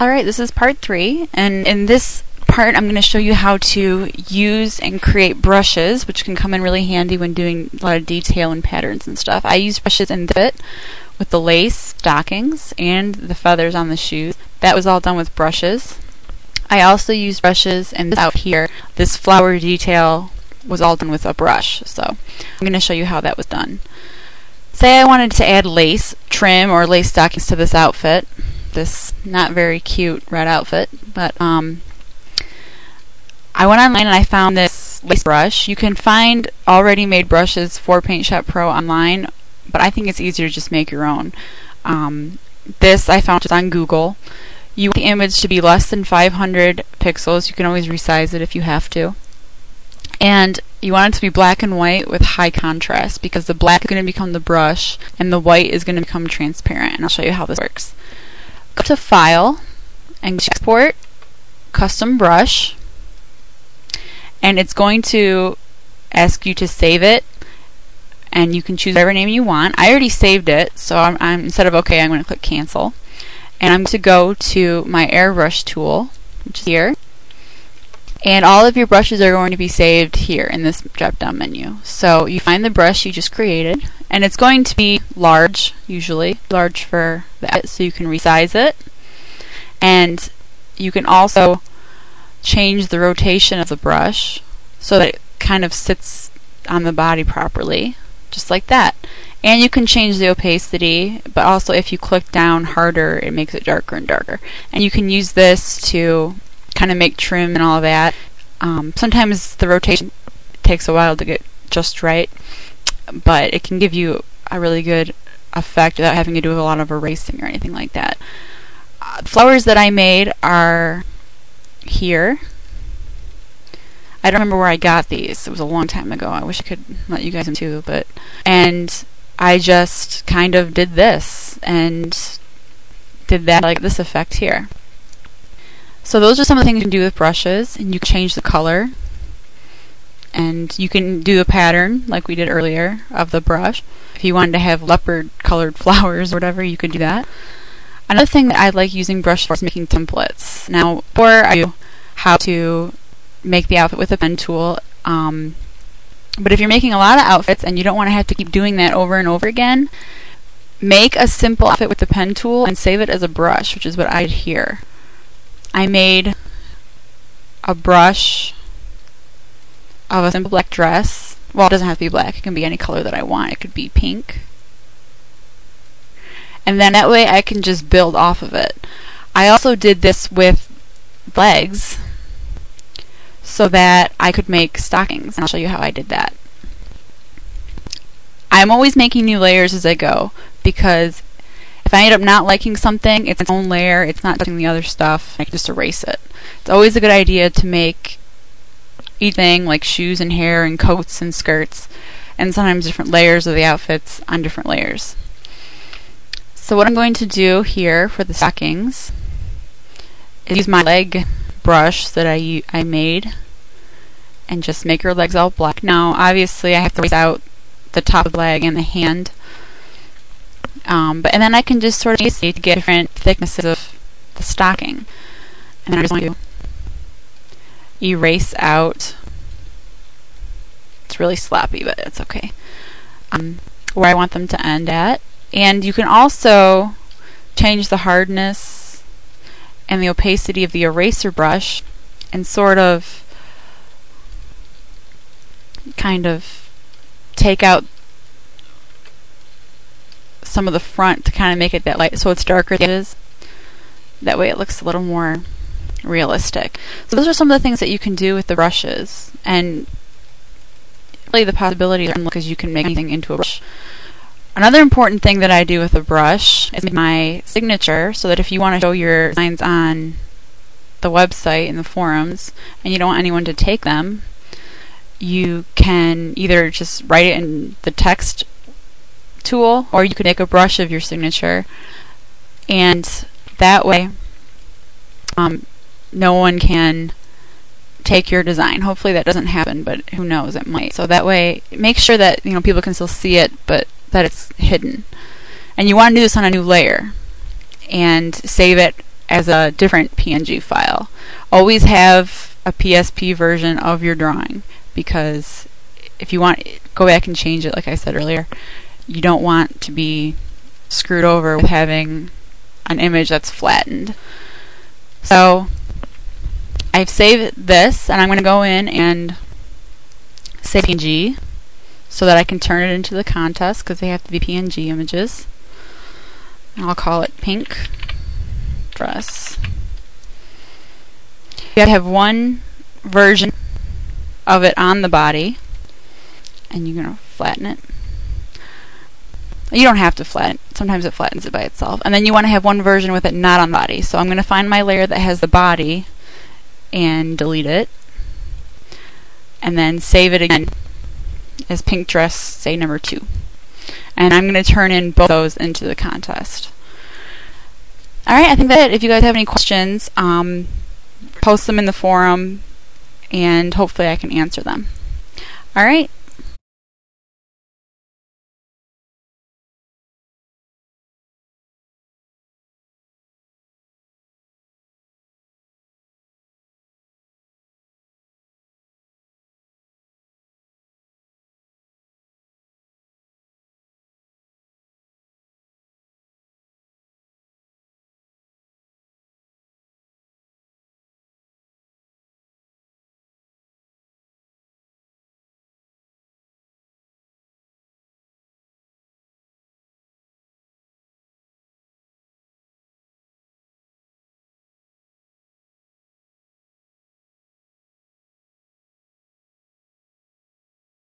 Alright, this is part 3, and in this part I'm going to show you how to use and create brushes, which can come in really handy when doing a lot of detail and patterns and stuff. I use brushes in the fit with the lace stockings and the feathers on the shoes. That was all done with brushes. I also used brushes, and this out here, this flower detail was all done with a brush, so I'm going to show you how that was done. Say I wanted to add lace trim or lace stockings to this outfit, this not very cute red outfit, but I went online and I found this lace brush. You can find already made brushes for Paint Shop Pro online, but I think it's easier to just make your own. This I found just on Google. You want the image to be less than 500 pixels. You can always resize it if you have to. And you want it to be black and white with high contrast, because the black is going to become the brush and the white is going to become transparent. And I'll show you how this works. Go to File and Export Custom Brush, and it's going to ask you to save it, and you can choose whatever name you want. I already saved it, so I'm instead of OK, I'm going to click Cancel, and I'm going to go to my airbrush tool, which is here, and all of your brushes are going to be saved here in this drop down menu. So you find the brush you just created, and it's going to be large, usually large for that, so you can resize it, and you can also change the rotation of the brush so that it kind of sits on the body properly, just like that. And you can change the opacity, but also if you click down harder, it makes it darker and darker. And you can use this to kind of make trim and all of that. Sometimes the rotation takes a while to get just right, but it can give you a really good effect without having to do a lot of erasing or anything like that. The flowers that I made are here. I don't remember where I got these. It was a long time ago. I wish I could let you guys in too, and I just kind of did this and did that, like this effect here. So those are some of the things you can do with brushes, and you can change the color, and you can do a pattern like we did earlier of the brush. If you wanted to have leopard colored flowers or whatever, you could do that. Another thing that I like using brushes for is making templates. Now, before I show you how to make the outfit with a pen tool, but if you're making a lot of outfits and you don't want to have to keep doing that over and over again, make a simple outfit with the pen tool and save it as a brush, which is what I did here. I made a brush of a simple black dress. Well, it doesn't have to be black. It can be any color that I want. It could be pink. And then that way I can just build off of it. I also did this with legs so that I could make stockings, and I'll show you how I did that. I'm always making new layers as I go, because if I end up not liking something, it's its own layer, it's not touching the other stuff, I can just erase it. It's always a good idea to make anything like shoes and hair and coats and skirts, and sometimes different layers of the outfits on different layers. So what I'm going to do here for the stockings is use my leg brush that I made and just make her legs all black. Now obviously I have to erase out the top of the leg and the hand, and then I can just sort of see to get different thicknesses of the stocking. And then I'm just going to erase out, it's really sloppy but it's okay, where I want them to end at. And you can also change the hardness and the opacity of the eraser brush and sort of kind of take out some of the front to kind of make it that light, so it's darker than it is. That way it looks a little more realistic. So those are some of the things that you can do with the brushes, and really the possibilities are endless because you can make anything into a brush. Another important thing that I do with a brush is make my signature, so that if you want to show your designs on the website and the forums and you don't want anyone to take them, you can either just write it in the text tool, or you could make a brush of your signature, and that way no one can take your design. Hopefully that doesn't happen, but who knows, it might. So that way, make sure that people can still see it, but that it's hidden. And you want to do this on a new layer and save it as a different PNG file. Always have a PSP version of your drawing, because if you want, go back and change it like I said earlier. You don't want to be screwed over with having an image that's flattened. So I've saved this, and I'm going to go in and save PNG so that I can turn it into the contest, because they have to be PNG images. And I'll call it pink dress. You have to have one version of it on the body, and you're going to flatten it. You don't have to flatten it. Sometimes it flattens it by itself. And then you want to have one version with it not on the body. So I'm going to find my layer that has the body and delete it. And then save it again as pink dress, say number 2. And I'm going to turn in both those into the contest. Alright, I think that's it. If you guys have any questions, post them in the forum, and hopefully I can answer them. Alright.